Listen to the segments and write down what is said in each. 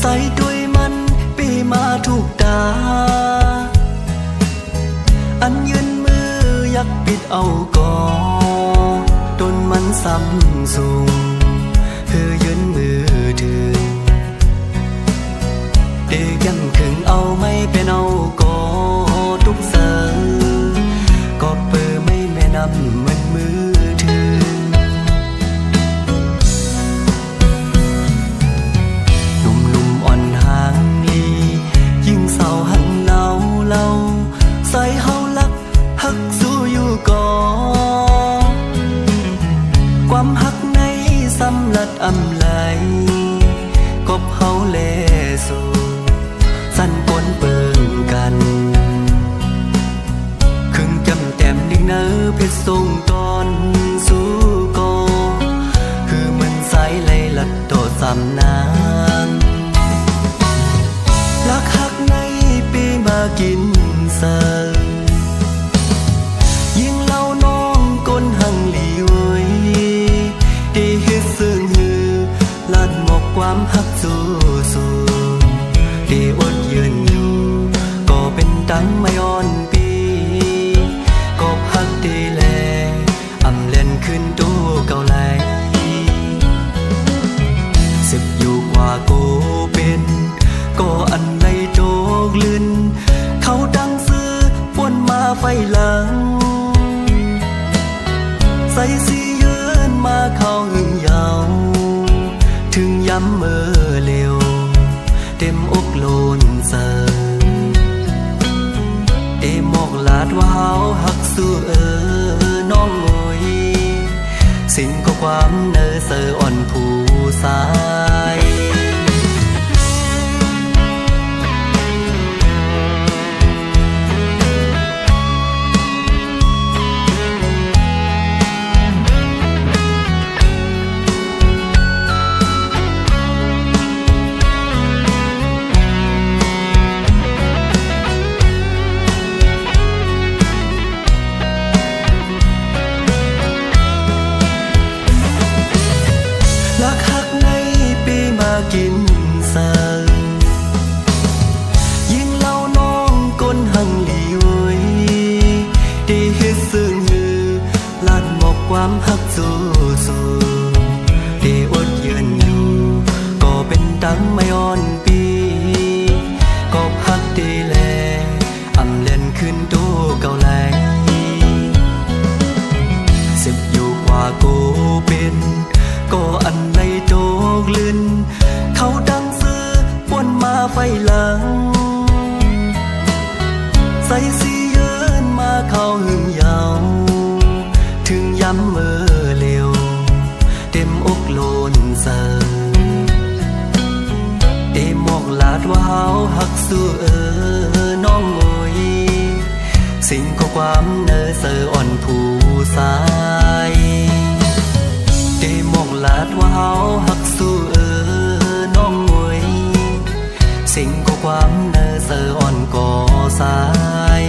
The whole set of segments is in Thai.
ใส่ด้วยมันปีมาถูกตาอันยืนมืออยากปิดเอาก่อตนมันซ้ำสูงคือยืนมือถึงเด็กยังขึงเอาไม่เป็นเอาก่อทุกเสือก็เปิดไม่แม่นำเหมือนมือถึงหนุ่มๆอ่อนห่างลียิ่งเศร้าหันเล่าใส่เฮาลักหักสู้อยู่ก่อความหักในสำลัดอำไหลกบเฮาแลสู่สั้นปนเปิงกันครึ่งจำแต้มดิงเนอเพชรทรงตอนสู้ก่อคือมันสายไหลลัดต่อสำนางลักหักในปีมากินเสิร์ยิ่งเล่าน้องก้นหังหลีเว้ยได้เฮ็ดซึ่งหือลัดหมกความหักสู้ได้อดยืนอยู่ก็เป็นตังไม่อ่อนปีก็หักดีแลอำเล่นขึ้นตู้เก่าไหลสิบอยู่กว่าโกเป็นก็อันในโจกลื่นเขาดังซื้อป่วนมาไฟหลังใส่สียืนมาเข้าหึงยาวถึงย้ำเมื่อเร็วเต็มอกโลนเสอเอหมอกลาดว่าเฮาหักสู้น้องโอยสิ่งก็ความเนอเสออ่อนผู้สายลักหักในปีมากินเสิร์ยิ่งเล่าน้องก้นหังหลีเว้ยได้เฮ็ดซึ่งหือลัดหมกความหักสู้ได้อดยืนอยู่ก็เป็นตังไม่อ่อนปีก็หักดีแลอำเล่นขึ้นตู้เก่าไหลสิบอยู่กว่าโกเป็นก็อันในโจกลื่นเขาดังซื้อป่วนมาไฟหลังใส่สียืนมาเข้าหึงยาวถึงย้ำเมื่อเร็วเต็มอกโลนเสอเอหมอกลาดว่าเฮาหักสู้น้องโอยสิ่งก็ความเนอเสออ่อนผู้สายได้มองลาดว่าเฮาหักสู้น้องโวยสิ่งก็ความเนอเสออ่อนก่อสาย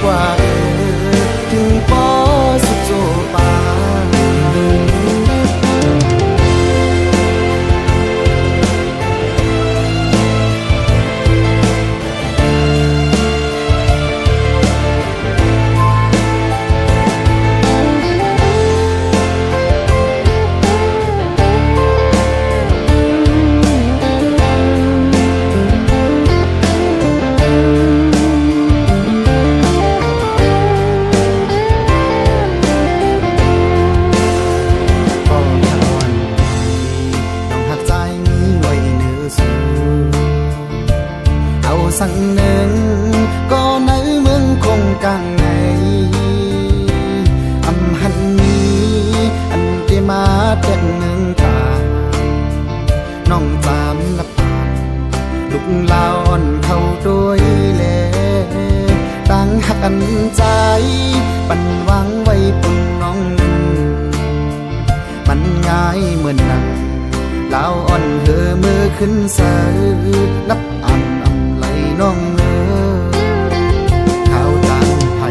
กว่าถึงปอสุดโจปาสังหนึ่งก็ในเมืองคงกลางในอำหันนี้อันเกมาเด็กเมืองตาน้องจามนับปานลูกลาอ่อนเข้าด้วยเลต่างหักอันใจปันวางไว้บนน้องมันง่ายเหมือนนังลาวอ่อนเธอมือขึ้นเสือนับอันน้องข้าวตังไผ่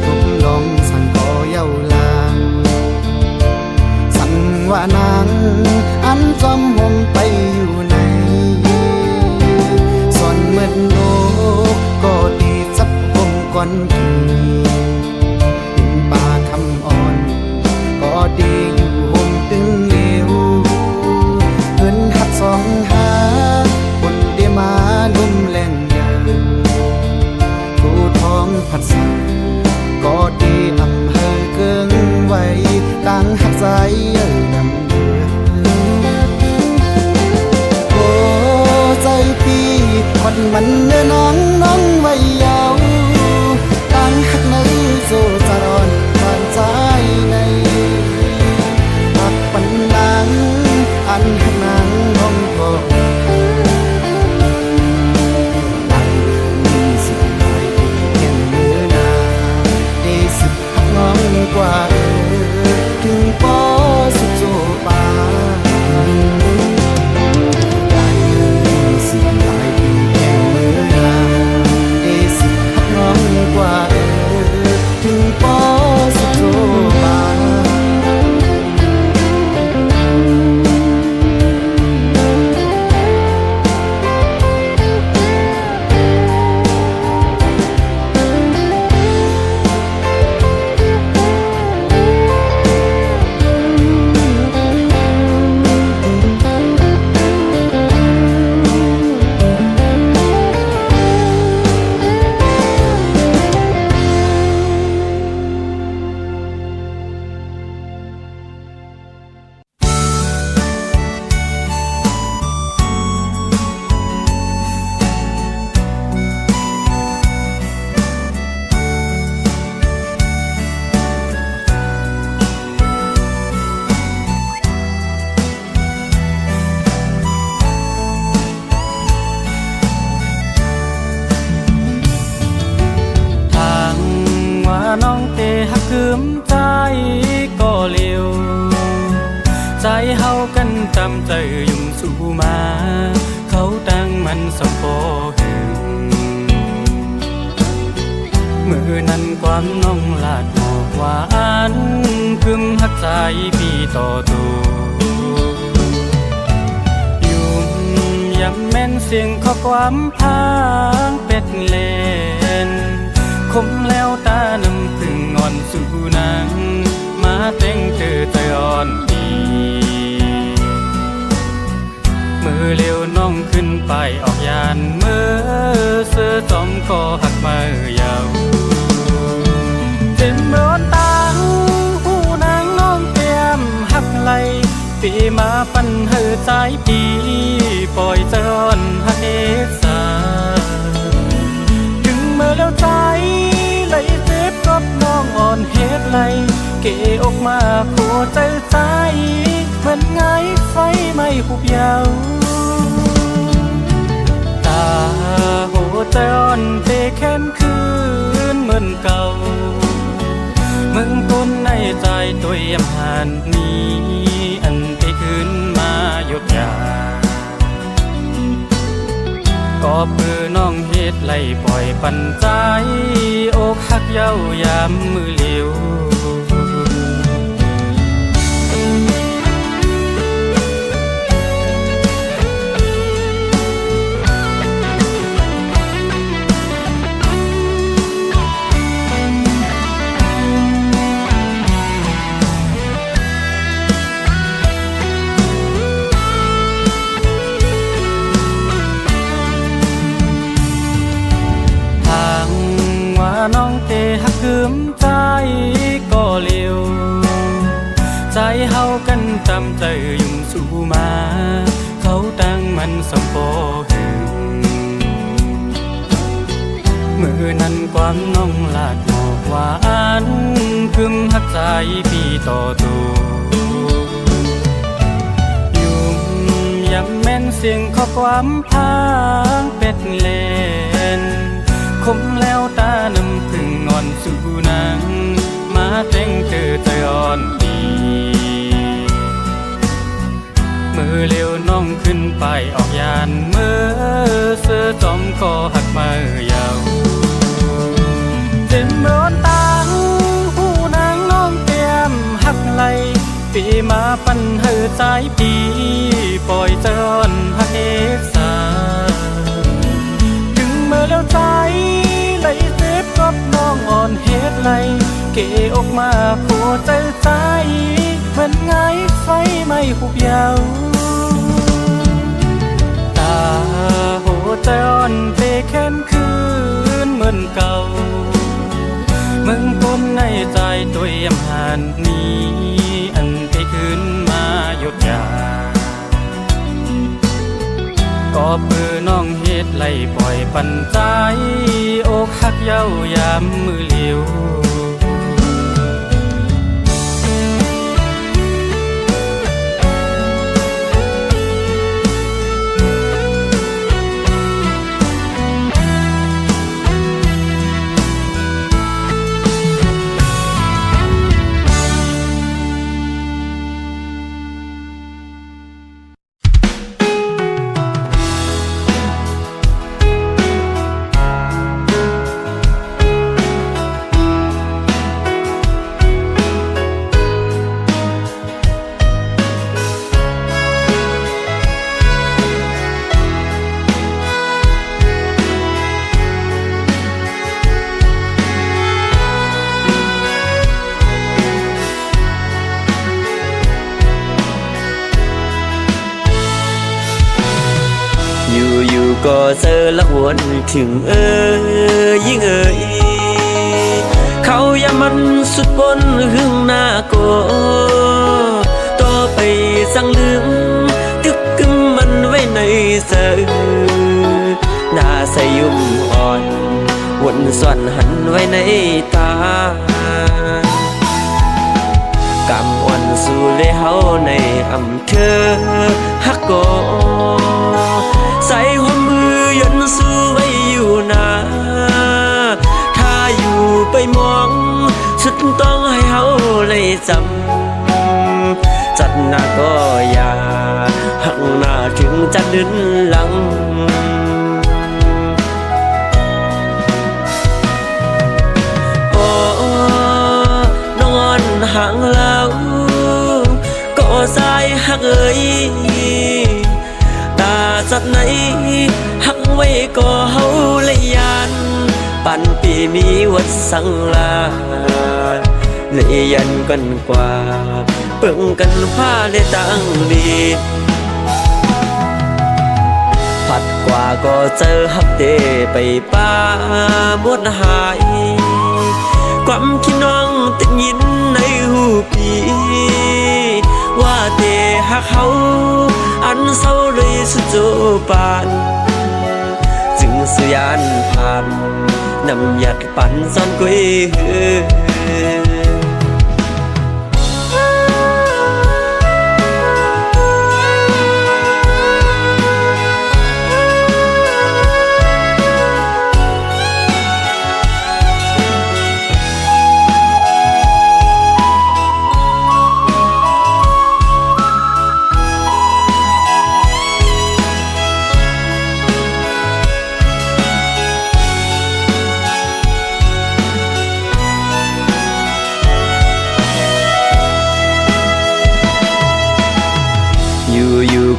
ทุกลองสั่งก่อเย้าลางสั่งว่านางอันจอมหงไปอยู่ในส่วนเมื่อโนก็ดีจับหงก่อนทีดินป่าคำอ่อนก็ดีอยู่หงตึงเหลวเงินหักสองหาคนเดียมาลุ่มแรงยาวผู้ท้องผัดใสก็ดีอำเภอเกิงไว้ต่างหักใจนำเดือโอ้ใจพี่ควันมันเนื้อน้องไว้ยาวต่างหักในโซจารอนผ่านใจในหักปันนางอันหักนางน้องก็กว่าถึงปอสุดโจปาหลายมือสิหลายปีแข่งมือนาสิหักน้องกว่าถึงปอสุดโจปาใจเฮากันตามใจยุ่งสู่มาเขาตั้งมันสมปอหึงมือนั้นความน้องลาดหมอกหวานพึมหักใจพี่ต่อตัวยุ่มยำแม่นเสียงข้อความพางเป็ดเล่นคมแล้วตาน้ำพึ่งอ่อนสู่นางมาแต่งเจอใจอ่อนมือเร็วน้องขึ้นไปออกยานมือเสื้อจอมก็หักมือยาวเต็มร้อนตาหูนางน้องเตรียมหักไหลปีมาปันเหือใจปีปล่อยจอนหักเอสาถึงเมื่อแล้วใจไหลเจ็บกับน้องอ่อนเฮ็ดไหลเกออกมาโคใจใจเหมือนไงไฟไม่หุบยาวตาโหใจอ่อนเตะแค้นคืนเหมือนเก่ามึงคนในใจตัวเยี่ยมหันนี้อันที่คืนมาหยุดยาก็เพื่อน้องเฮ็ดไล่ปล่อยปันใจ อกหักเย้ายามมือเหลียวน้องเตหักคืมใจก็เลียวใจเฮากันตำใจยุ่งสู่มาเขาตั้งมันสมปอหึงมือนั้นความน้องลาดหมอกหวานคืมหักใจพี่ต่อตัวยุ่มยำแม่นเสียงข้อความพางเป็ดเลนคมแล้วตาน้ำพึ่งอ่อนสู่นางมาเต้งเธอใจอ่อนดีมือเลี้ยวน้องขึ้นไปออกยานมือเสื้อจอมคอหักมายาวเจ็บเมื่อตาหูนางน้องเตรียมหักไหลปีมาปันเหือใจปีปล่อยเจอนหักเอกสาถึงเมื่อแล้วใจไหลเจ็บกับน้องอ่อนเฮ็ดไหลเกออกมาผัวใจใจมันไงไฟไม่หุบยาวตาโหใจอ่อนเตแค้นคืนเหมือนเก่ามึงคนในใจตัวเยี่ยมหันนี้อันเตคืนมาหยุดยาก็เพื่อน้องเฮ็ดไล่ปล่อยปันใจอกหักเย้ายามมือเหลียวอยู่ก็เจอละวนถึงยิ่งเขาอย่ามันสุดบนหึงหน้าโกต่อไปสั่งลืมตึกกึมมันไว้ในเสือหน้าใสยุ่มอ่อนวนส่วนหันไว้ในตากำวันสู่เลยเฮาในอำเภอฮักโกใส่หัวมือยนสู้ไว้อยู่นาถ้าอยู่ไปมองสุดต้องให้เฮาเลยจำจัดหน้าก็อย่าหักหน้าถึงจะดึนหลังโอ้นอนห่างแล้วก็สายหักตาจัดไหนหักไว้ก็เฮาเลยยานปันปีมีวัดสังลาเลยยันกันกว่าเปิ่งกันผ้าเลยตั้งดีผัดกว่าก็เจอฮักเตไปป้าหมดหายความคิดน้องติดยินในหูปีว่าเตหักเขาอันเศร้าเลยสุดโจปานจึงสุยานผ่านนำหยัดปั่นซ่อนกุย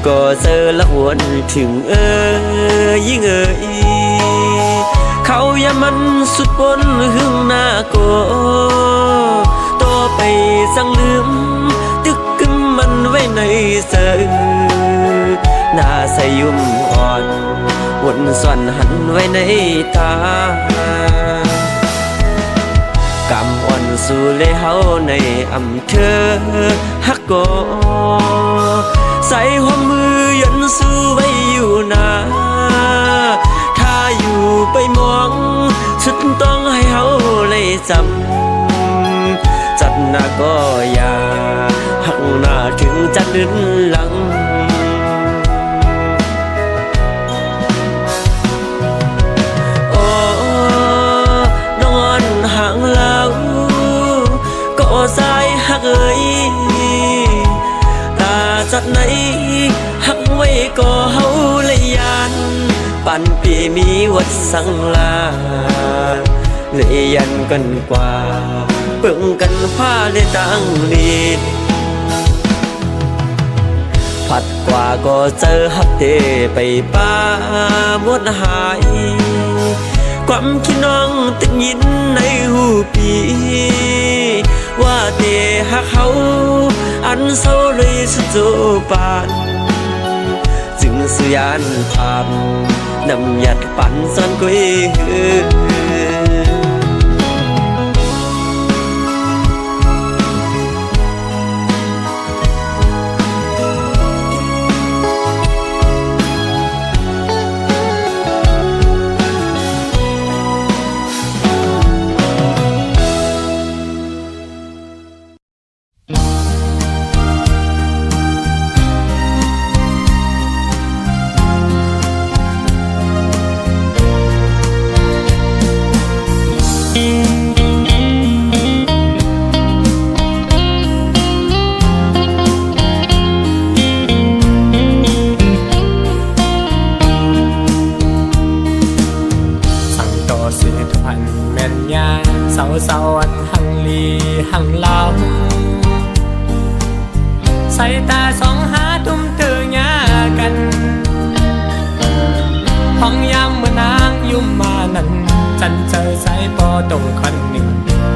ก็เจอละหวนถึงยิ่งเขาอย่ามันสุดบนหึงหน้าโกต่อไปสั่งลืมตึกกึมมันไว้ในเสือหน้าใสยุ่มอ่อนวนส่วนหันไว้ในตากำอ่อนสู่เลยเฮาในอำเภอฮักโกใส่หัวมือยันสู้ไว้อยู่นาถ้าอยู่ไปมองสุดต้องให้เฮาเลยจำจัดหน้าก็อย่าหักหน้าถึงจะลืนหลังห่างแล้วก็สายหักตาจัดไหนหักไว้ก็เฮาเลยยานปันปีมีวัดสังลาเลยยันกันกว่าเปิ่งกันผ้าเลยต่างลีดผัดกว่าก็เจอฮักเตไปป้าหมดหายความคิดน้องติดยินในหูปีว่าเดหักเขาอันเศร้าเลยสุดโจปานจึงสุยานภาพนำหยัดปั่นซ่อนกุยเศร้าอันหังลีหังเล่าใส่ตาสองหาตุ้มเตือยากันห้องยามเมื่อนางยุ่มมานั้นจันเจอสายปอตรงคันหนึ่ง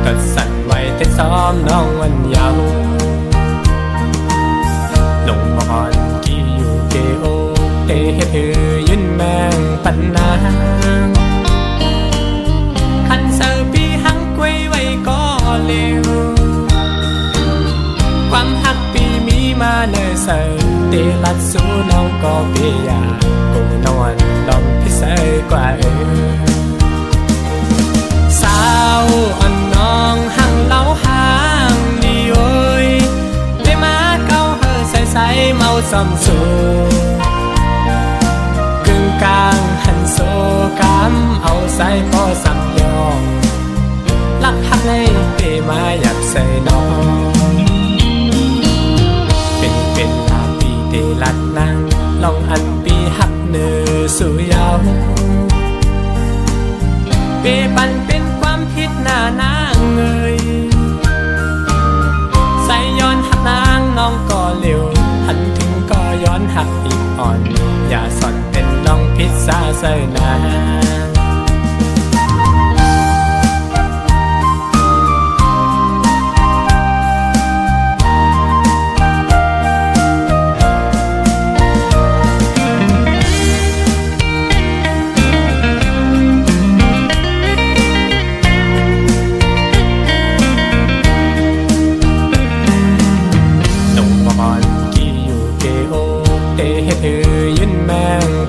ก็สั่นไว้แต่ซ้อมน้องวันยาวลงบอนกี่อยู่เกโอเตเฮตือยืนแมงปันนางเร็วความหักปีมีมาเนอเสยเตลัดสู้น้องก็เปียกูนอนลองพิเศษกว่าสาวอ่อนน้องหังเล่าห่างดีโอยได้มาเก้าเฮอใส่เมาซ้ำสูกึ่งกลางหันโซกำเอาใส่พอซ้ำยองลักหักเลยเปมาอยากใส่น้องเป็นลาปีเตลัดนางลองอันปีหักเนื้อสู่ยาวเปปันเป็นความผิดหน้านางเอ่ยใส่ย้อนหักนางน้องก็เร็วหันถึงก็ย้อนหักอีกอ่อนอย่าสอนเป็นน้องพิษซาใส่นา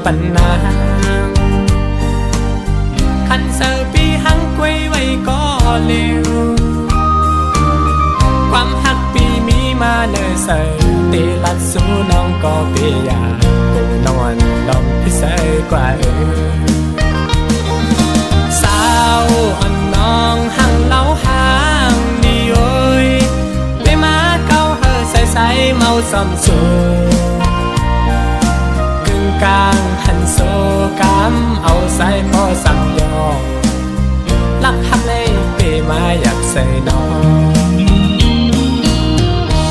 ปันนางคันเซอร์ปีหังกวยไว้ก็เร็วความหักปีมีมาเนอเสยเตลัดสู้น้องก็เปียกูนอนลองพิเศษกว่าสาวอ่อนน้องหังเล่าห่างดีโอยได้มาเก้าเฮอใส่เมาซ้ำสูกลางหันโซกำเอาใส่พอซ้ำยองลักหักเลยเปมาอยากใส่น้อง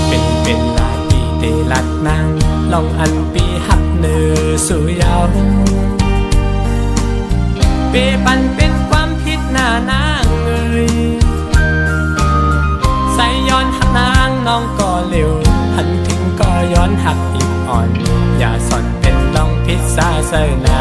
เป็นลาปีเตลัดนาง ลองอันปีหักเนื้อสู่ยาวเปปันเป็นความผิดหน้านางเอ่ยใส่ย้อนหักนางน้องก็เร็วหันถึงก็ย้อนหักอีกอ่อนอย่าสอนเป็นลองพิษซาเสยนา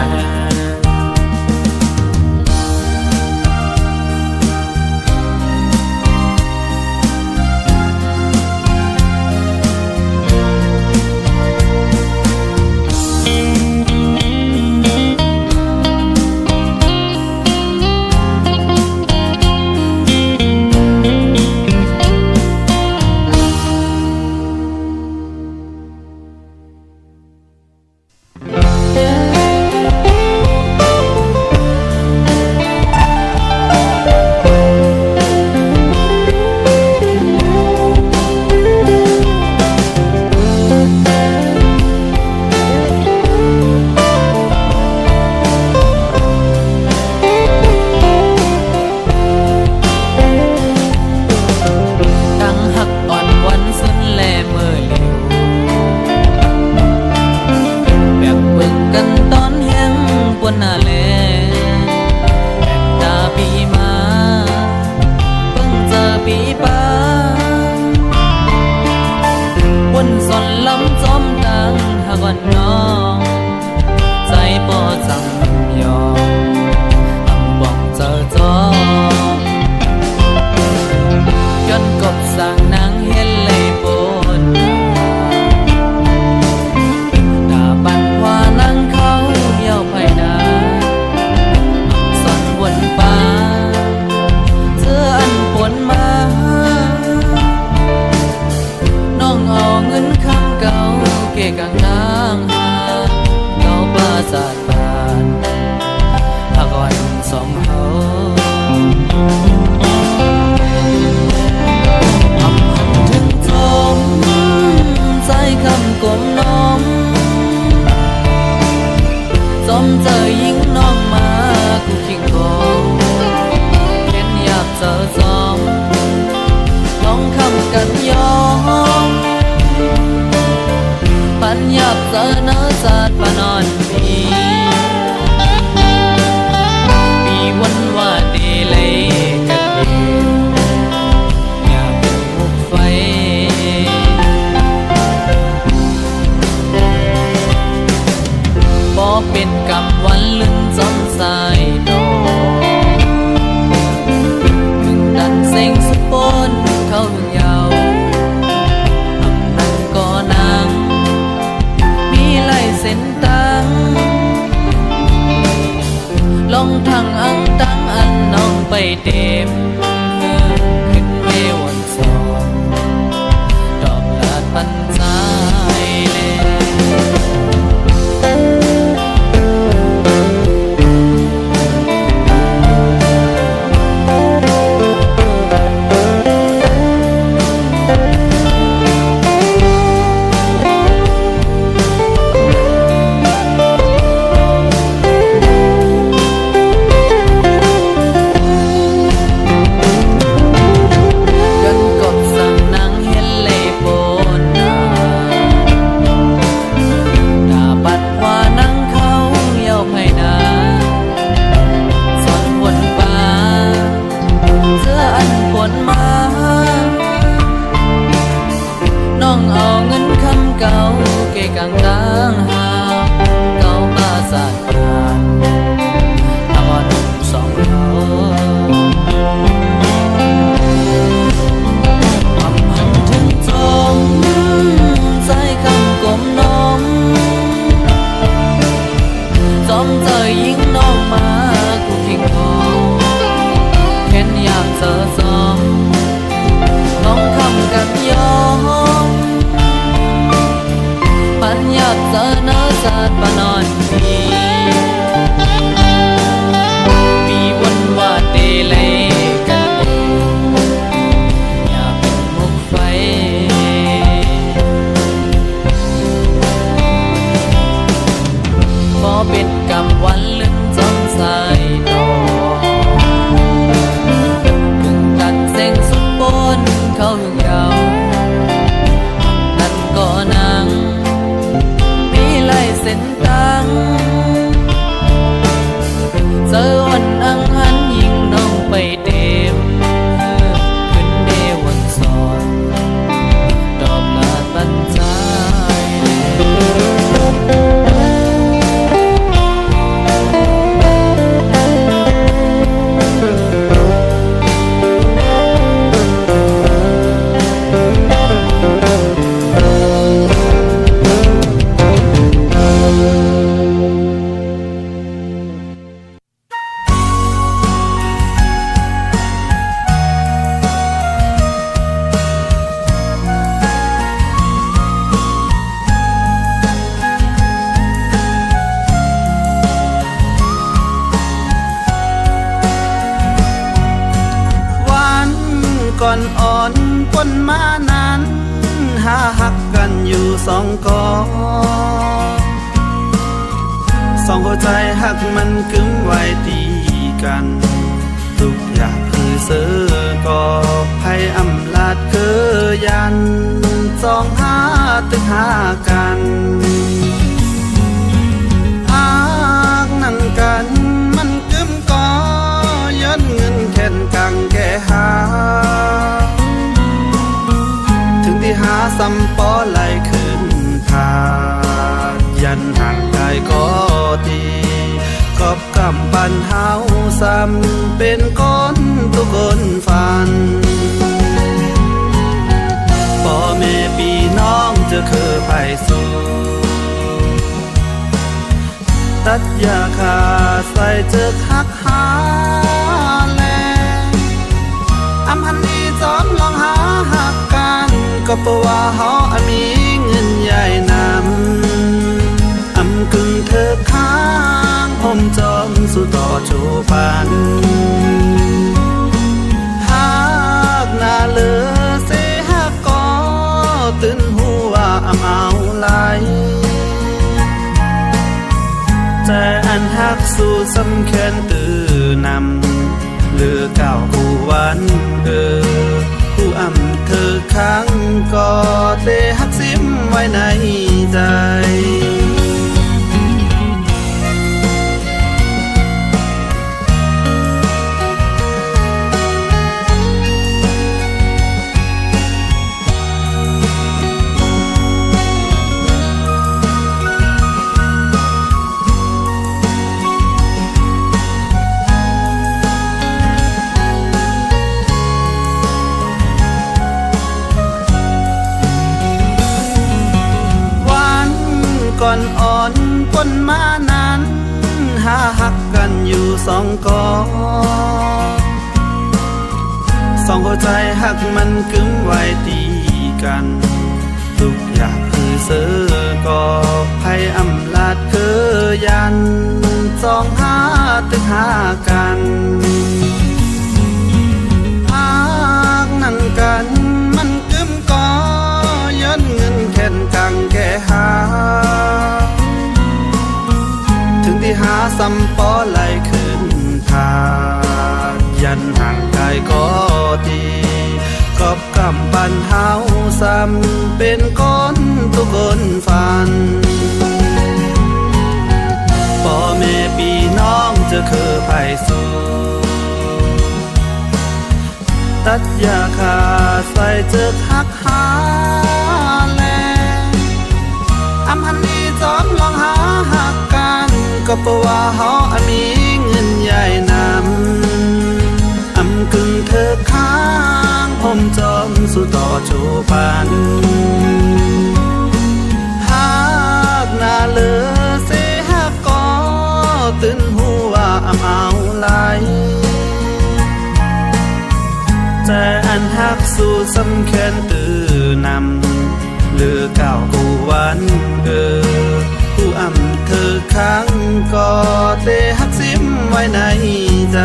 วันลึกจำสายดอกกึ่งดั ก่อนอ่อนก้นมานั้นหาหักกันอยู่สองกอสองหัวใจหักมันกึ้มไว้ตีกันทุกอย่างคือเสือกอภัยอำลาดคือยันสองหาตึกหากันหากนั่งกันมันกึ้มกอย้อนเงินแค่นกังแก่หาถึงที่หาซ้ำปอไหลขึ้นทายันห่างกายก็ดีกอบกำปันเฮาซ้ำเป็นก้นตุกคนฝันพ่อแม่พี่น้องจะคือไผ่สู่ตัดยาคาใส่เจอคักหาแลอำพันนี้จอมลองหาหักกันก็เพราะว่าเฮามีเงินใหญ่นำอำกึ่งเธอค้างผมจอมสู่ต่อโจปันหากหน้าเลือเสหักก็ตื่นหัวเอาไหลแต่อันหักสู่สำคัญตื่นำเลือเก่าคู่วันผู้อำเธอค้างก็เตหักซิมไว้ในใจก่อนอ่อนก้นมานั้นหาหักกันอยู่สองกอสองหัวใจหักมันกึ้มไว้ตีกันทุกอย่างคือเสือกอภัยอำลาดคือยันสองหาตึกหากันหากนั่งกันมันกึ้มกอย้อนเงินแค่นกังแก่หาถึงที่หาซ้ำปอไหลขึ้นทายันห่างกายก็ดีกอบกำปันเฮาซ้ำเป็นก้นตุกคนฝันพ่อแม่พี่น้องจะคือไผ่สู่ตัดยาคาใส่เจอคักหาแลอำพันนี้จอมลองหาหักกันก็เพราะว่าเฮามีเงินใหญ่นำอำกึ่งเธอค้างผมจอมสู่ต่อโจปันหากหน้าเลือเสหักก็ตื่นหัวเอาไหลแต่อันหักสู่สำคัญตื่นำเลือเก่ากูวันผู้อำเธอค้างก็เตหักซิมไว้ในใจ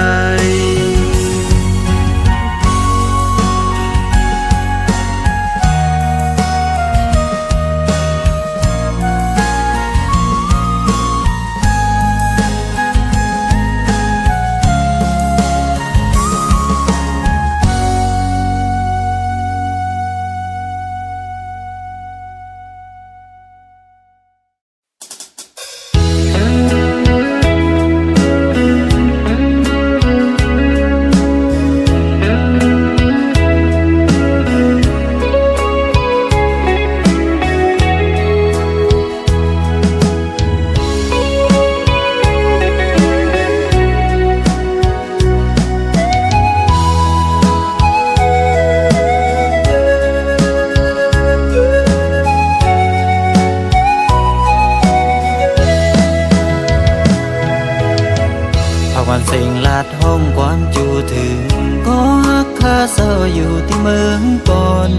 วันเสียงลาดห้องความจูถึงก็ฮักคาเศร้าอยู่ที่เมืองปน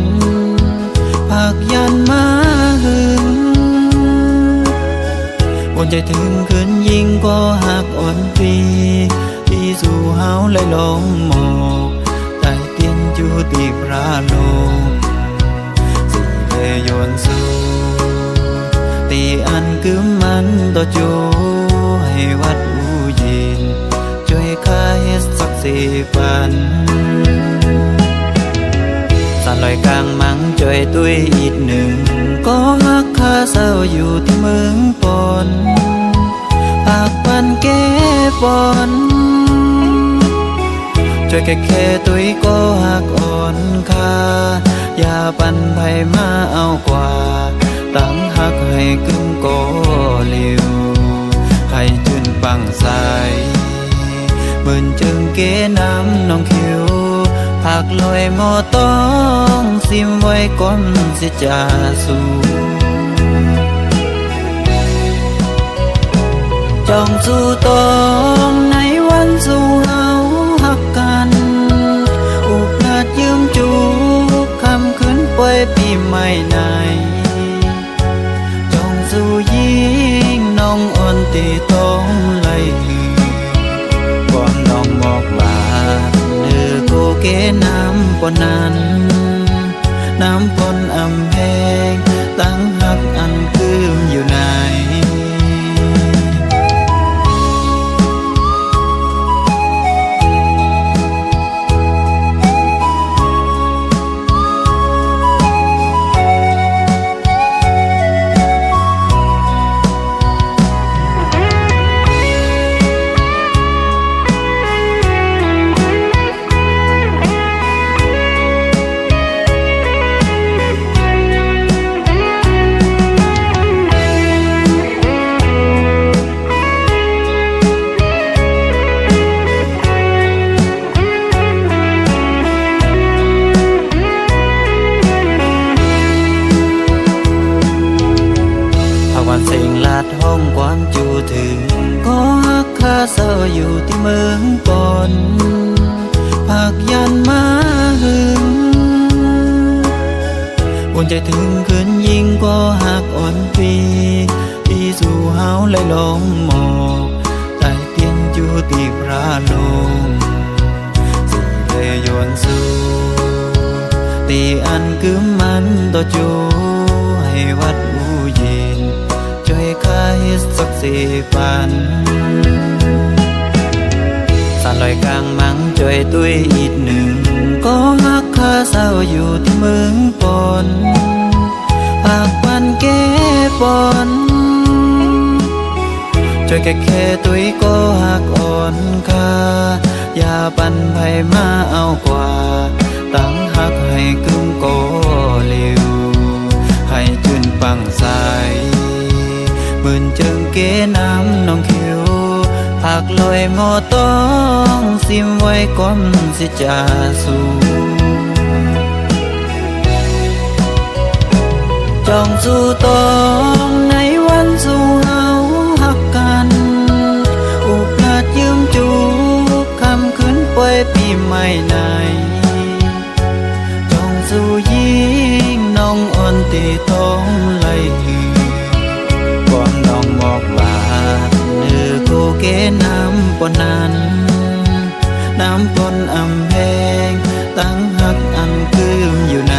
ภาคยันมาหึงวนใจถึงคืนยิงก็หักอ่อนปีที่สู่เฮาเลยลงหมอกใต้เตียนจูตี ต่อจูให้วัดอูเย็นช่วยข้าเฮ็ดสัก4 ปันสานลอยกลางมังจ่อยตุ้ยอีก1ก็ฮักข้าเศร้าอยู่ที่เมืองปอนปากปันแก้ปอนช่วยแค่ตุ้ยก็ฮักอ่อนค่าอย่าปันไผมาเอากว่าตั้งฮักให้กึ่งก็เร็วให้จื่นปังใสเหมือนจึงเกน้ำน้องคิวผักลอยหมอต้องซิมไว้ก่อนสิจะสู่จ้องสู่ต้องในวันสู่เฮาฮักกันอุปราชยืมจูคำคืนป่วยปีใหม่ในจ้องสู่ยิ่งน้องอ่อนตีต้องไหลก่อนน้องบอกลาเนื้อโกเกน้ำปนนั้นน้ำปนอำแหงตั้งหักอันคืมอยู่ในห้องความจูถึงก็ฮักข้าเศร้าอยู่ที่เมืองปอนภาคยันมาหึงอุ่นใจถึงคืนยิ่งก็หักอ่อนปีที่สู่เฮาไหลลงหมอกใต้เตียนจูตีพระลงสิเลยย้อนสู่ตีอันคือมันต่อจูให้วัดอูเย็นช่วยข้าเฮ็ดสัก4 ปันสานลอยกลางมังจ่อยตุ้ยอีก1ก็ฮักข้าเศร้าอยู่ที่เมืองปอนปากปันแก้ปอนช่วยแค่ตุ้ยก็ฮักอ่อนค่าอย่าปันไผมาเอากว่าตั้งฮักให้กึ่งก็เร็วให้จื่นปังใสเหมือนจึงเกน้ำน้องคิวผักลอยหมอต้องซิมไว้ก่อนสิจะสู่จ้องสู่ต้องในวันสู่เฮาฮักกันอุปราชยืมจูคำคืนป่วยปีใหม่ในจ้องสู่ยิ่งน้องอ่อนตีต้องไหลก่อนน้องบอกลาเนื้อโกเกน้ำปนนั้นน้ำปนอำแพงตั้งหักอันคืมอยู่ใน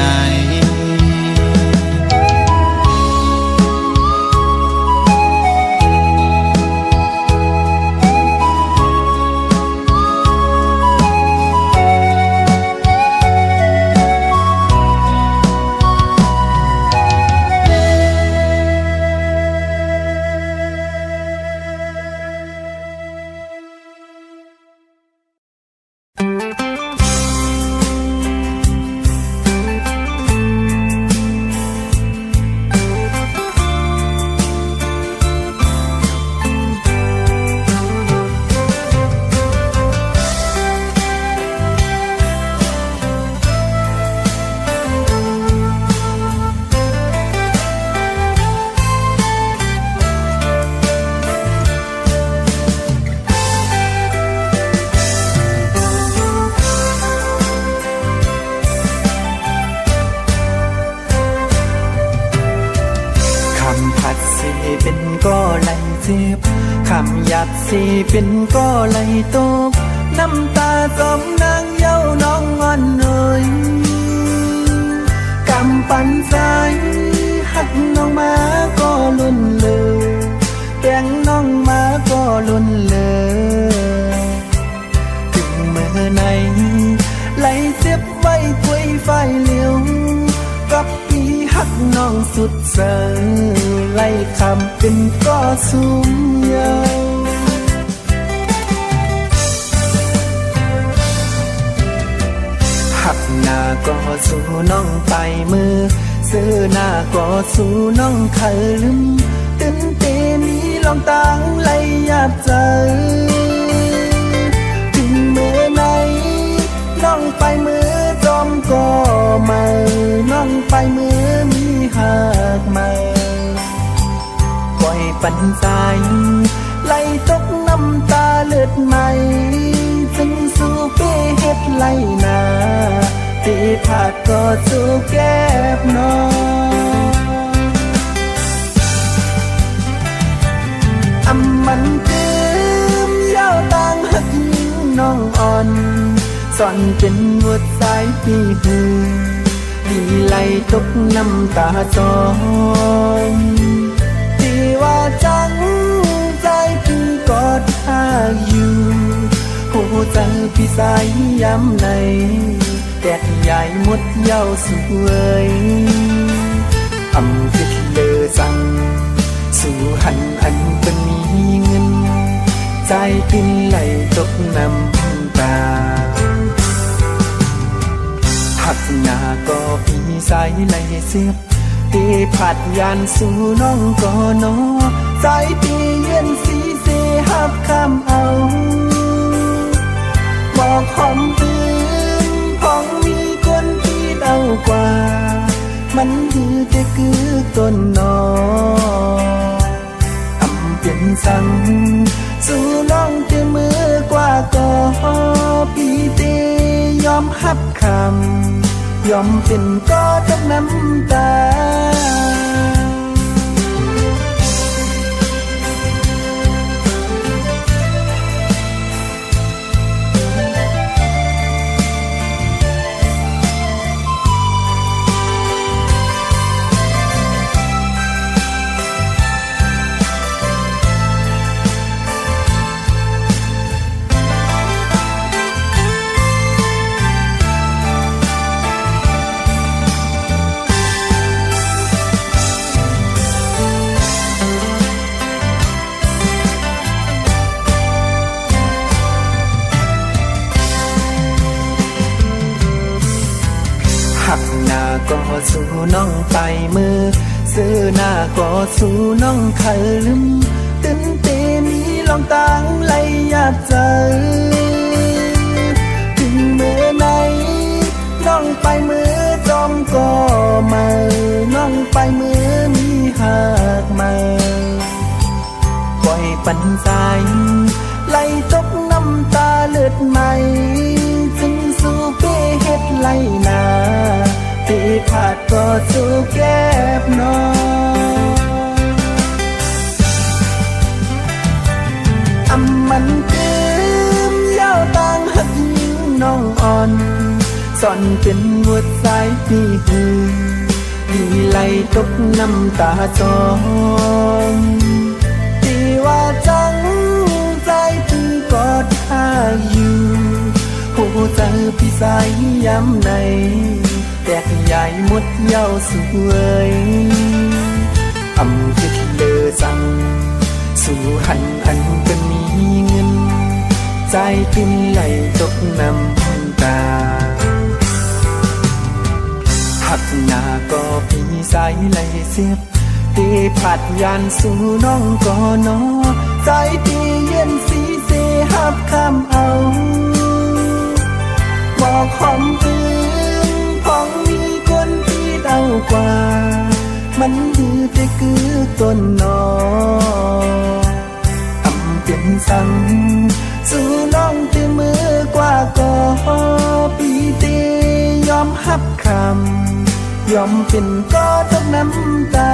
เป็นก็ไหลเจ็บคำหยัดสีเป็นก็ไหลตกน้ำตาสมนางเย้าน้องงอนเอ่ยกำปั่นใจหักน้องมาก็ลุ่นเลยแกง เสียบไว้ถวยไฟเหลียวกับพี่หักน้องสุดเสยไล่คำเป็นก็สูงยาวหักหน้าก็สู่น้องไปมือซื้อหน้าก็สู่น้องเคยลืมตื่นเตมีลองตังไล่หยาบใจถึงเมื่อไหนน้องไปมือจอมก็ไม่น้องไปมือมีหักมาปล่อยปันใจไล่ตกน้ำตาเลือดใหม่จึงสู่เป้เฮ็ดไล่นาที่ผาดก็สู่แก้บน้องอำมันตืมยาวต่างหักยิ่งน้องอ่อนสอนเป็นวดสายปีหือดีไล่ตกน้ำตาจอยที่ว่าจังใจพี่กอดหาอยู่หัวใจพี่สายย้ำในแดดใหญ่หมดเย้าสวยอำคิดเลอสั่งสู่หันอันเป็นมีเงินใจกินไหลตกน้ำตาหักหน้าก็พี่สายไหลเสียบตีผัดยานสู่น้องก็นอใจพี่เย็นสีเสหับคำเอาบอกหอมตื่นพองมีคนที่เดากว่ามันดื้อแต่คือต้นนออำเป็นสั่งสู่น้องเตมือกว่าก็พี่เตยอมหับคำยอมเป็นก็ต้องน้ำตาหักหน้าก็สู่น้องไปมือซื้อหน้าก็สู่น้องเคยลืมตื่นเตมีลองตังไล่หยาบใจถึงเมื่อไหนน้องไปมือจอมก็ไม่น้องไปมือมีหักมาปล่อยปันใจไล่ตกน้ำตาเลือดใหม่จึงสู่เป้เฮ็ดไล่นาที่ผาดก็สู่แก้บน้องอำมันตืมยาวต่างหักยิ่งน้องอ่อนสอนเป็นวดสายปีหือดีไล่ตกน้ำตาจอยที่ว่าจังใจพี่กอดหาอยู่หัวใจพี่สายย้ำในแดดใหญ่หมดเย้าสวยอำคิดเลอสั่งสู่หันอันเป็นมีเงินใจกินไหลตกน้ำตาหักหน้าก็พี่สายไหลเสียบตีผัดยานสู่น้องก็นอใจพี่เย็นสีเสหับคำเอาบอกหอมตื่นพองมีคนที่เดากว่ามันดื้อแต่คือต้นนออำเป็นสั่งสู่น้องเตมือกว่าก็พี่เตยอมหับคำยอมเป็นก็ต้องน้ำตา